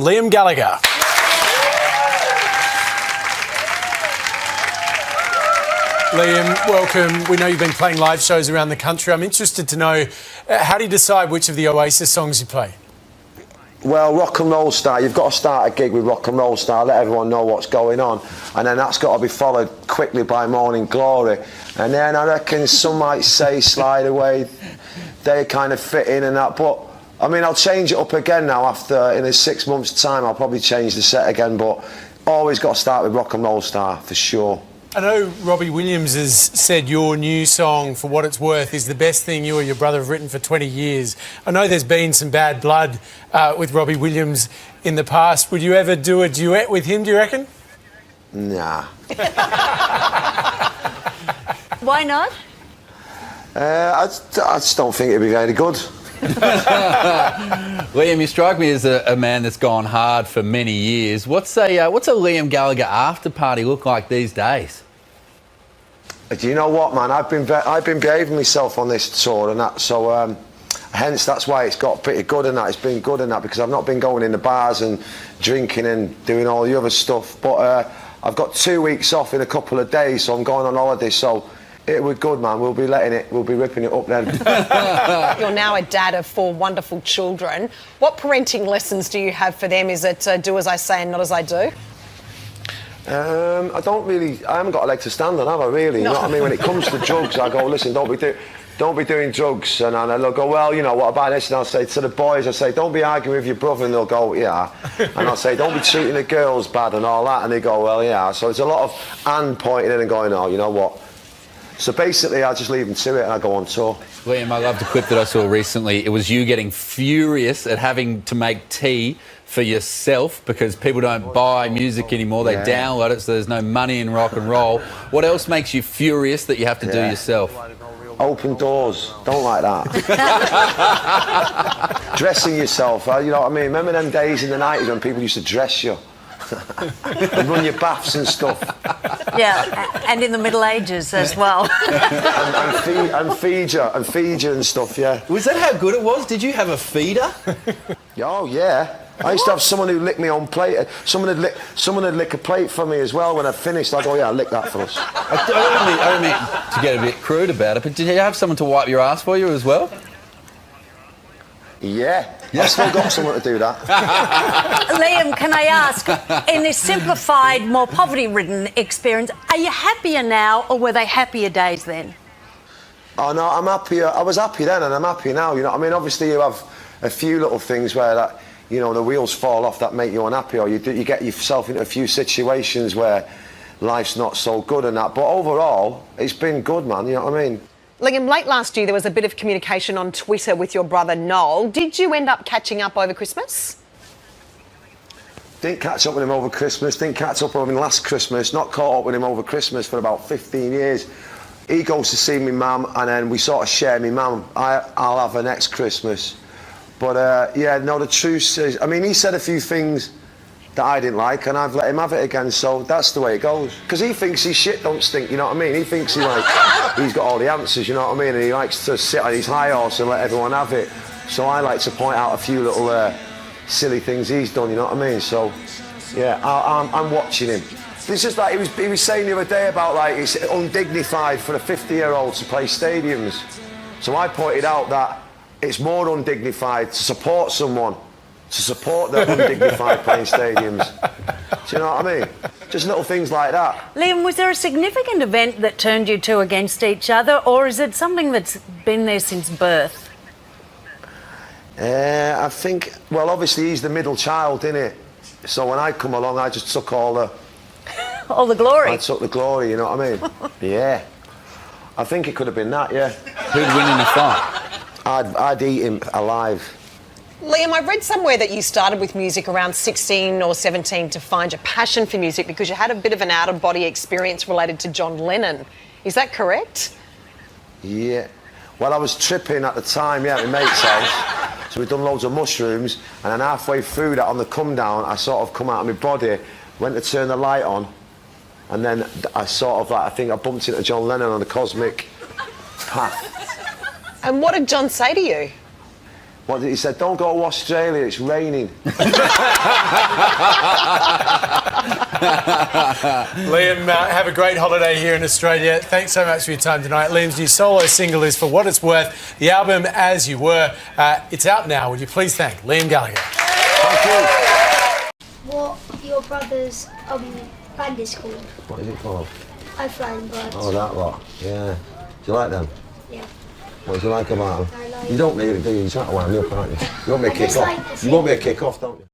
Liam Gallagher. Liam, welcome. We know you've been playing live shows around the country. I'm interested to know, how do you decide which of the Oasis songs you play? Well, Rock and Roll Star, you've got to start a gig with Rock and Roll Star, let everyone know what's going on, and then that's got to be followed quickly by Morning Glory, and then I reckon some might say Slide Away, they kind of fit in and that, but I mean, I'll change it up again now after, in a 6 months' time, I'll probably change the set again, but always got to start with Rock and Roll Star, for sure. I know Robbie Williams has said your new song, For What It's Worth, is the best thing you or your brother have written for 20 years. I know there's been some bad blood with Robbie Williams in the past. Would you ever do a duet with him, do you reckon? Nah. Why not? I just don't think it'd be very good. Liam, you strike me as a man that's gone hard for many years. What's a Liam Gallagher after party look like these days? Do you know what, man? I've been behaving myself on this tour and that, so hence that's why it's got pretty good and that. It's been good and that because I've not been going in the bars and drinking and doing all the other stuff. But I've got 2 weeks off in a couple of days, so I'm going on holiday. So. It was good, man. We'll be ripping it up then. You're now a dad of 4 wonderful children. What parenting lessons do you have for them? Is it do as I say and not as I do? I haven't got a leg to stand on, have I, really? No. You know what I mean? When it comes to drugs, I go, listen, don't be doing drugs. And they'll go, well, you know, what about this? And I'll say to the boys, I say, don't be arguing with your brother. And they'll go, yeah. And I'll say, don't be treating the girls bad and all that. And they go, well, yeah. So it's a lot of and pointing in and going, oh, you know what? So basically, I just leave them to it and I go on tour. Liam, I loved a clip that I saw recently. It was you getting furious at having to make tea for yourself because people don't buy music anymore. They download it, so there's no money in rock and roll. What else makes you furious that you have to do yourself? Open doors. Don't like that. Dressing yourself, you know what I mean? Remember them days in the 90s when people used to dress you? And run your baths and stuff. Yeah, and in the Middle Ages as well. and feed you and stuff, yeah. Was that how good it was? Did you have a feeder? Oh, yeah. I used to have someone who licked me on plate. Someone would lick a plate for me as well when I finished. I'd go, yeah, lick that for us. I don't mean to get a bit crude about it, but did you have someone to wipe your ass for you as well? Yeah. I've still got someone to do that. Liam, can I ask, in this simplified, more poverty-ridden experience, are you happier now or were they happier days then? Oh, no, I'm happier. I was happy then and I'm happy now, you know what I mean? Obviously, you have a few little things where, that, you know, the wheels fall off that make you unhappy, or you get yourself into a few situations where life's not so good and that. But overall, it's been good, man, you know what I mean? Liam, late last year there was a bit of communication on Twitter with your brother Noel. Did you end up catching up over Christmas? Didn't catch up with him over Christmas, didn't catch up with him last Christmas, not caught up with him over Christmas for about 15 years. He goes to see me mum and then we sort of share me mum. I'll have her next Christmas. But yeah, no, the truth is, I mean, he said a few things that I didn't like and I've let him have it again, so that's the way it goes. Because he thinks his shit don't stink, you know what I mean? He thinks he's got all the answers, you know what I mean? And he likes to sit on his high horse and let everyone have it. So I like to point out a few little silly things he's done, you know what I mean? So yeah, I'm watching him. It's just like he was saying the other day about like it's undignified for a 50-year-old to play stadiums. So I pointed out that it's more undignified to support someone, to support the undignified playing stadiums. Do you know what I mean? Just little things like that. Liam, was there a significant event that turned you two against each other, or is it something that's been there since birth? I think, well, obviously he's the middle child, innit? So when I come along, I just took all the... all the glory? I took the glory, you know what I mean? Yeah. I think it could have been that, yeah. Who'd win in the fight? I'd eat him alive. Liam, I read somewhere that you started with music around 16 or 17 to find your passion for music because you had a bit of an out-of-body experience related to John Lennon. Is that correct? Yeah. Well, I was tripping at the time, yeah, at my mate's house. So we'd done loads of mushrooms, and then halfway through that, on the come down, I sort of come out of my body, went to turn the light on, and then I sort of, like, I think I bumped into John Lennon on the cosmic path. And what did John say to you? What did he say? Don't go to Australia, it's raining. Liam, have a great holiday here in Australia. Thanks so much for your time tonight. Liam's new solo single is For What It's Worth. The album, As You Were, it's out now. Would you please thank Liam Gallagher? Thank you. What your brother's band is called? What is it called? I Flying Birds. Oh, that lot. Yeah. Do you like them? Yeah. What do you like about them? I like- You don't really, do you? You try to wind me up, aren't you? You want me to I kick just off? like the You want me to kick off, don't you?